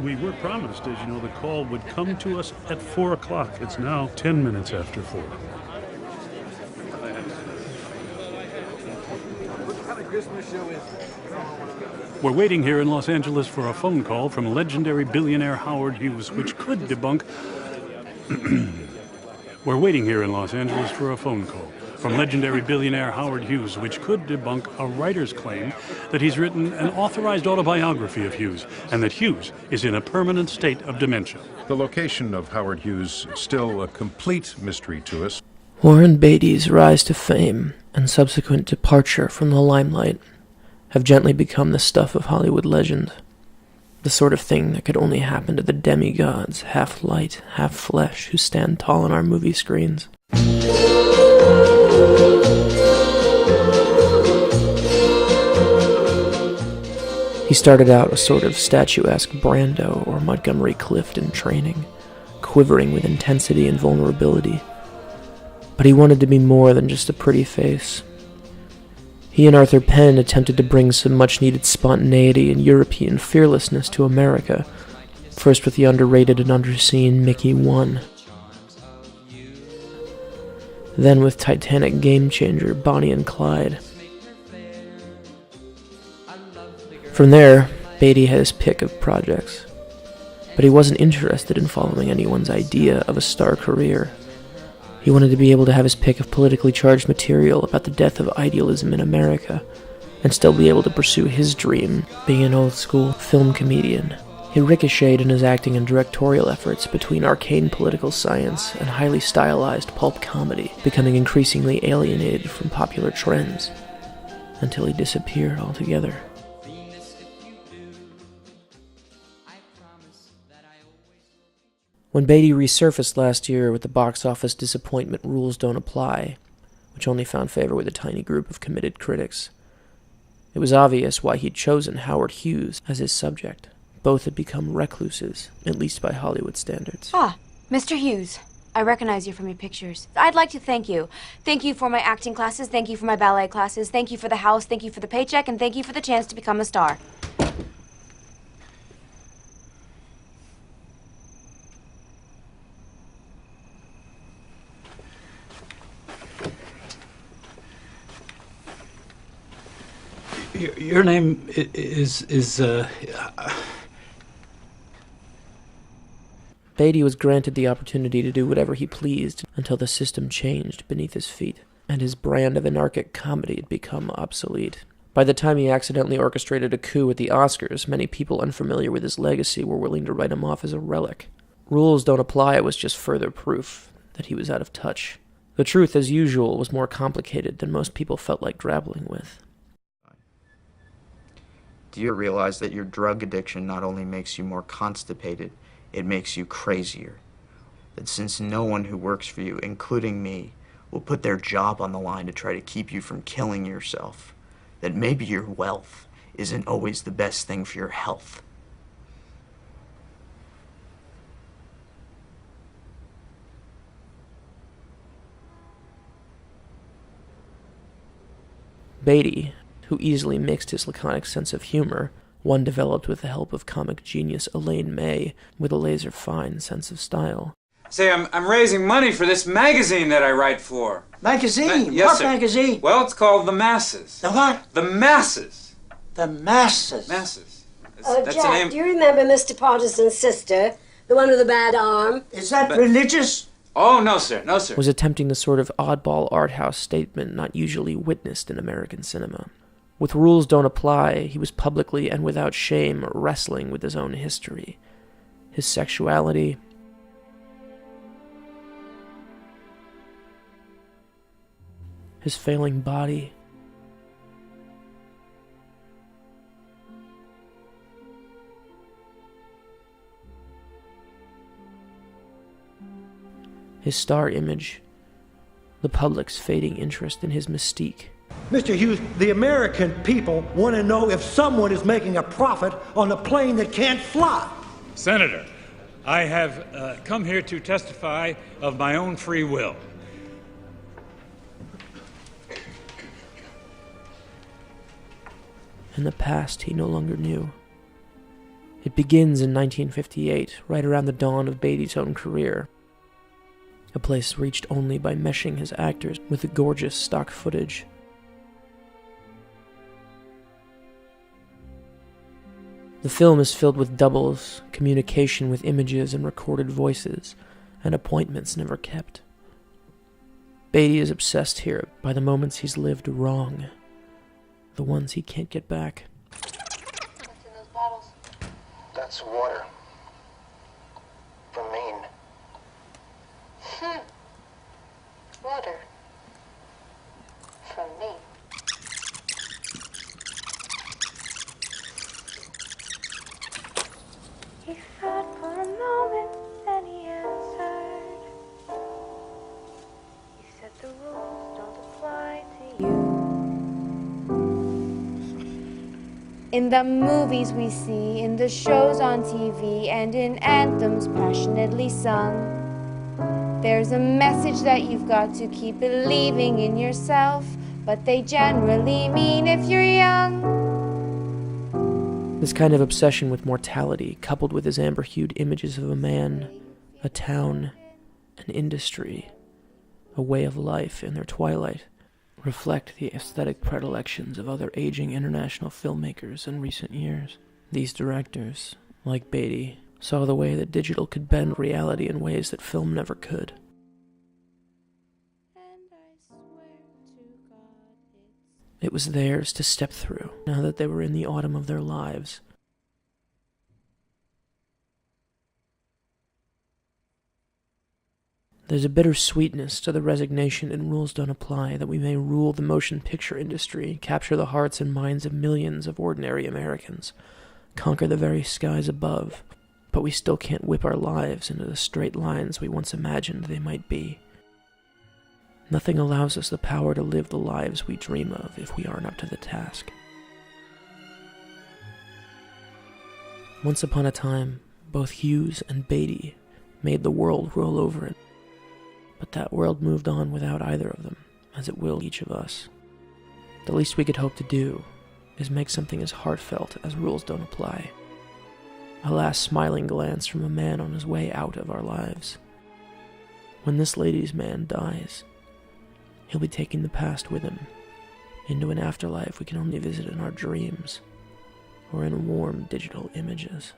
We were promised, as you know, the call would come to us at 4 o'clock. It's now 10 minutes after 4. What kind of Christmas show is this? We're waiting here in Los Angeles for a phone call from legendary billionaire Howard Hughes, which could debunk... We're waiting here in Los Angeles for a phone call from legendary billionaire Howard Hughes, which could debunk a writer's claim that he's written an authorized autobiography of Hughes, and that Hughes is in a permanent state of dementia. The location of Howard Hughes still a complete mystery to us. Warren Beatty's rise to fame and subsequent departure from the limelight have gently become the stuff of Hollywood legend. The sort of thing that could only happen to the demigods, half light, half flesh, who stand tall on our movie screens. He started out a sort of statuesque Brando or Montgomery Clift in training, quivering with intensity and vulnerability. But he wanted to be more than just a pretty face. He and Arthur Penn attempted to bring some much-needed spontaneity and European fearlessness to America, first with the underrated and underseen Mickey 1. Then with Titanic game-changer Bonnie and Clyde. From there, Beatty had his pick of projects, but he wasn't interested in following anyone's idea of a star career. He wanted to be able to have his pick of politically charged material about the death of idealism in America, and still be able to pursue his dream, being an old-school film comedian. He ricocheted in his acting and directorial efforts between arcane political science and highly stylized pulp comedy, becoming increasingly alienated from popular trends, until he disappeared altogether. When Beatty resurfaced last year with the box office disappointment Rules Don't Apply, which only found favor with a tiny group of committed critics, it was obvious why he'd chosen Howard Hughes as his subject. Both had become recluses, at least by Hollywood standards. Ah, Mr. Hughes. I recognize you from your pictures. I'd like to thank you. Thank you for my acting classes, thank you for my ballet classes, thank you for the house, thank you for the paycheck, and thank you for the chance to become a star. Your name is Beatty was granted the opportunity to do whatever he pleased until the system changed beneath his feet, and his brand of anarchic comedy had become obsolete. By the time he accidentally orchestrated a coup at the Oscars, many people unfamiliar with his legacy were willing to write him off as a relic. Rules Don't Apply was just further proof that he was out of touch. The truth, as usual, was more complicated than most people felt like grappling with. Do you realize that your drug addiction not only makes you more constipated, it makes you crazier? That since no one who works for you, including me, will put their job on the line to try to keep you from killing yourself, that maybe your wealth isn't always the best thing for your health. Beatty, who easily mixed his laconic sense of humor, one developed with the help of comic genius Elaine May, with a laser-fine sense of style. Say, I'm raising money for this magazine that I write for. Magazine? Yes, What sir. magazine? Well, it's called The Masses. The what? The Masses. The Masses. Masses. That's Jack, the name. do you remember Mr. Potterson's sister, the one with the bad arm? Is that religious? Oh, no, sir. No, sir. Was attempting the sort of oddball art house statement not usually witnessed in American cinema. With Rules Don't Apply, he was publicly and without shame wrestling with his own history, his sexuality, his failing body, his star image, the public's fading interest in his mystique. Mr. Hughes, the American people want to know if someone is making a profit on a plane that can't fly. Senator, I have come here to testify of my own free will. In the past he no longer knew. It begins in 1958, right around the dawn of Beatty's own career. A place reached only by meshing his actors with the gorgeous stock footage. The film is filled with doubles, communication with images and recorded voices, and appointments never kept. Beatty is obsessed here by the moments he's lived wrong, the ones he can't get back. What's in those bottles? That's water. From Maine. Water. From me. He thought for a moment, then he answered. He said the rules don't apply to you. In the movies we see, in the shows on TV, and in anthems passionately sung, there's a message that you've got to keep believing in yourself, but they generally mean if you're young. This kind of obsession with mortality, coupled with his amber-hued images of a man, a town, an industry, a way of life in their twilight, reflect the aesthetic predilections of other aging international filmmakers in recent years. These directors, like Beatty, saw the way that digital could bend reality in ways that film never could. It was theirs to step through, now that they were in the autumn of their lives. There's a bitter sweetness to the resignation in Rules Don't Apply that we may rule the motion picture industry, capture the hearts and minds of millions of ordinary Americans, conquer the very skies above, but we still can't whip our lives into the straight lines we once imagined they might be. Nothing allows us the power to live the lives we dream of if we aren't up to the task. Once upon a time, both Hughes and Beatty made the world roll over it. But that world moved on without either of them, as it will each of us. The least we could hope to do is make something as heartfelt as Rules Don't Apply. A last smiling glance from a man on his way out of our lives. When this ladies' man dies, he'll be taking the past with him, into an afterlife we can only visit in our dreams, or in warm digital images.